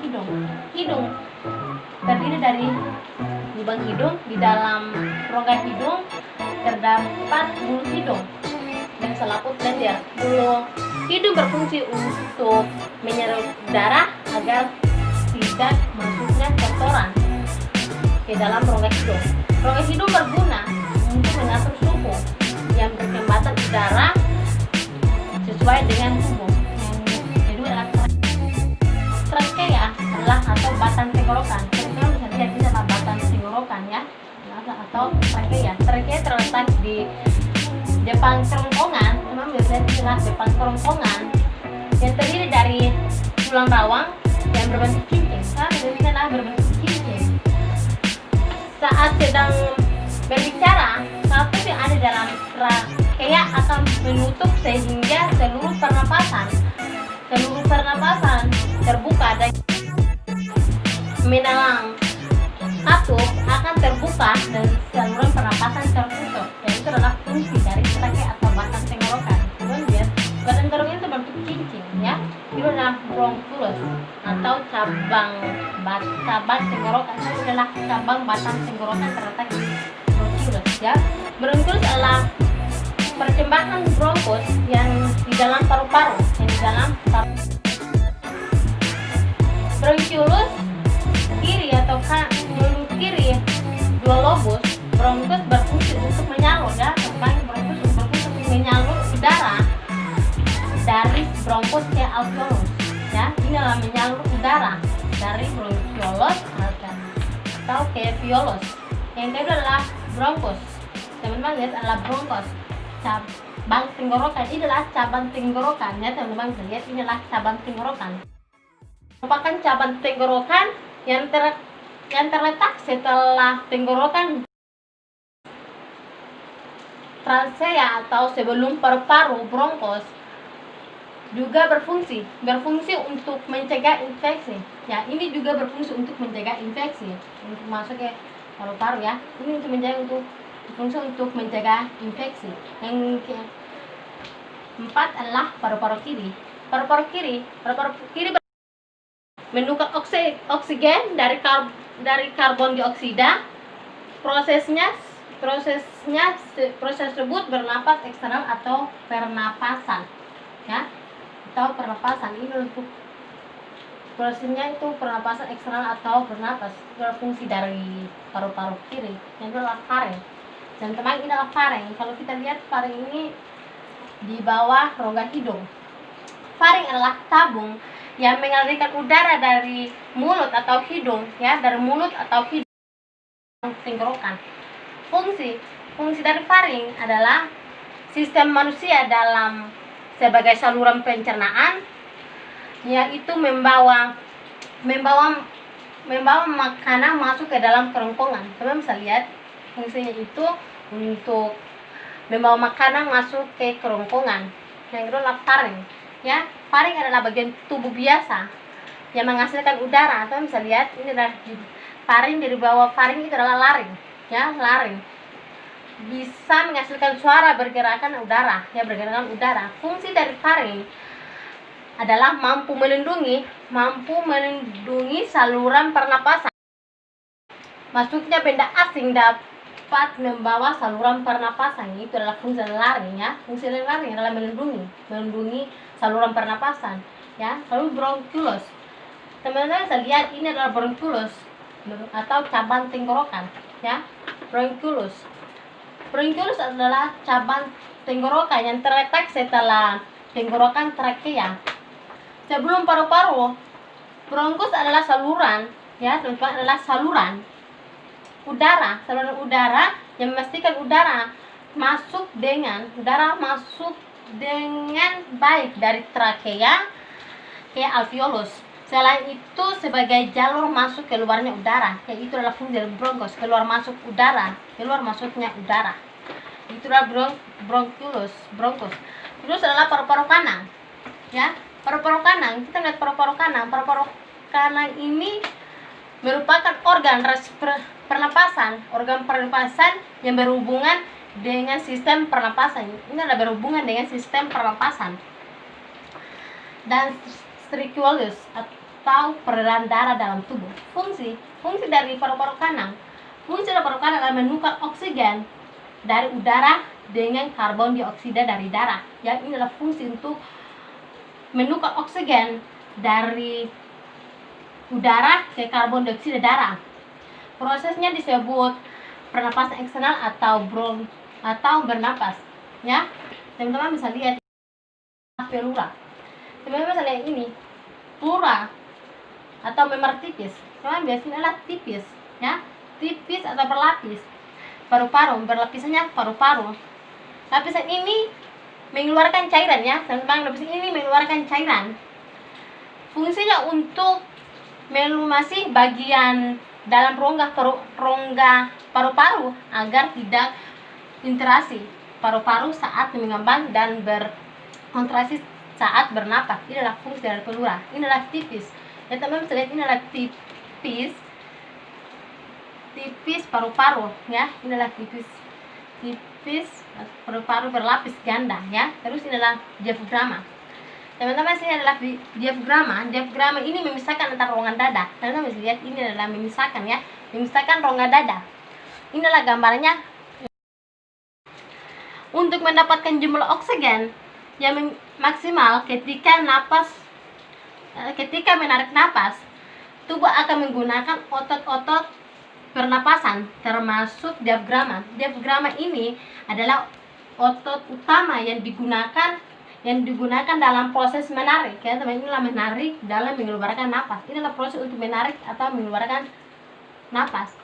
hidung. Hidung terdiri dari lubang hidung. Di dalam rongga hidung terdapat bulu hidung dan selaput lendir. Bulu hidung berfungsi untuk menyerap udara agar tidak masuknya kotoran ke dalam rongga hidung. Rongga hidung berguna untuk mengatur suhu yang berkembatan udara sesuai dengan tubuh. Yang kedua adalah trakea adalah atau batang tenggorokan. Kita bisa lihat ini adalah batang tenggorokan ya, atau trakea. Trakea terletak di depan kerongkongan. Teman bisa lihat ini adalah depan kerongkongan yang terdiri dari tulang rawang yang berbentuk cincin. Ini adalah berbentuk cincin. Saat sedang berbicara, satu yang ada dalam trakea akan menutup sehingga seluruh pernapasan terbuka dan menelang katup akan terbuka dan saluran pernapasan tertutup. Dan itu adalah fungsi dari trakea atau batang tenggorokan. Kemudian batang tenggorokan itu berbentuk cincin ya. Itu adalah bronkulus atau cabang tenggorokan. Itu adalah cabang batang tenggorokan terletak di bronkulus ya. Bronkulus adalah perkembangan bronkus yang di dalam paru-paru, Bronkulus kiri atau mulut kiri dua lobus. Bronkus berfungsi untuk menyalur ya, bronkus berfungsi untuk menyalur udara dari bronkus ke alveolus ya. Ini adalah menyalur udara dari bronkiolus atau ke alveolus. Yang kedua adalah bronkus. Teman-teman lihat adalah bronkos, cabang tenggorokan. Ini adalah cabang tenggorokan ya teman-teman bisa lihat, ini adalah cabang tenggorokan. Merupakan cabang tenggorokan yang terletak setelah tenggorokan trachea atau sebelum paru-paru. Bronkos juga berfungsi untuk mencegah infeksi ya. Ini juga berfungsi untuk mencegah infeksi untuk masuk ke paru-paru ya. Ini berfungsi untuk mencegah infeksi. Yang keempat adalah paru-paru kiri. Paru-paru kiri menukar oksigen dari karbon dioksida. Proses tersebut bernapas eksternal atau pernapasan ya, atau pernapasan. Ini untuk prosesnya itu pernapasan eksternal atau bernapas. Berfungsi dari paru-paru kiri yang adalah faring. Dan teman, ini adalah faring. Kalau kita lihat faring ini di bawah rongga hidung. Faring adalah tabung yang mengalirkan udara dari mulut atau hidung ya, dari mulut atau hidung tenggorokan. Fungsi dari faring adalah sistem manusia dalam sebagai saluran pencernaan, yaitu membawa makanan masuk ke dalam kerongkongan. Teman bisa lihat fungsinya itu untuk membawa makanan masuk ke kerongkongan. Yang kedua adalah faring ya. Faring adalah bagian tubuh biasa yang menghasilkan udara. Teman bisa lihat ini adalah faring, dari bawah faring itu adalah laring ya. Laring bisa menghasilkan suara bergerakan udara ya, bergerakan udara. Fungsi dari faring adalah mampu melindungi saluran pernapasan. Masuknya benda asing dapat membawa saluran pernapasan. Itu adalah fungsi laring ya. Fungsi laring adalah melindungi saluran pernapasan ya. Lalu bronkulus, teman-teman bisa lihat ini adalah bronkulus atau cabang tenggorokan ya. Bronkulus adalah cabang tenggorokan yang terletak setelah tenggorokan trakea sebelum paru-paru. Bronkus adalah saluran ya, teman-teman, adalah saluran udara yang memastikan udara masuk dengan baik dari trakea ke alveolus. Selain itu sebagai jalur masuk keluarnya udara, yaitu adalah fungsi dari bronkos, keluar masuknya udara. Itu adalah bronkulus, bronkos. Terus adalah paru-paru kanang ya. Paru-paru kanang, kita lihat paru-paru kanang ini merupakan organ pernapasan yang berhubungan dengan sistem pernapasan. Ini adalah berhubungan dengan sistem pernapasan. Dan atau peredaran darah dalam tubuh. Fungsi dari paru-paru kanan. Fungsi dari paru-paru kanan adalah menukar oksigen dari udara dengan karbon dioksida dari darah. Ya, ini adalah fungsi untuk menukar oksigen dari udara ke karbon dioksida darah. Prosesnya disebut pernapasan eksternal atau bernapas. Ya, teman-teman bisa lihat pleura. Teman-teman bisa lihat ini pleura atau memar tipis. Teman biasanya adalah tipis, ya, tipis atau berlapis. Paru-paru, berlapisannya paru-paru. Lapisan ini mengeluarkan cairan, ya, teman-teman. Lapisan ini mengeluarkan cairan. Fungsinya untuk melumasi bagian dalam rongga paru-paru agar tidak interaksi paru-paru saat mengembang dan berkontraksi saat bernapas. Ini adalah fungsi dari pleura. Ini adalah tipis. Ya, teman-teman bisa lihat ini adalah tipis paru-paru, ya. Ini adalah tipis paru-paru berlapis ganda, ya. Terus ini adalah diafragma. Teman-teman, sini adalah diafragma. Diafragma ini memisahkan antara rongga dada. Teman-teman bisa lihat ini adalah memisahkan, ya, memisahkan rongga dada. Ini adalah gambarnya. Untuk mendapatkan jumlah oksigen yang maksimal ketika menarik napas, tubuh akan menggunakan otot-otot pernapasan termasuk diafragma. Diafragma ini adalah otot utama yang digunakan dalam proses menarik. Ya, teman, inilah menarik dalam mengeluarkan napas. Inilah proses untuk menarik atau mengeluarkan napas.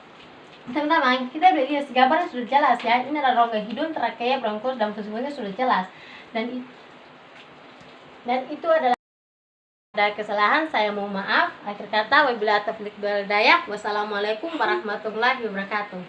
Teman-teman, kita udah lihat gambarnya sudah jelas, ya. Ini adalah rongga hidung, trakea, bronkus, dan fungsinya sudah jelas. Dan itu adalah ada kesalahan, saya mohon maaf. Akhir kata, wabillahi taufiq wal hidayah. Wassalamualaikum warahmatullahi wabarakatuh.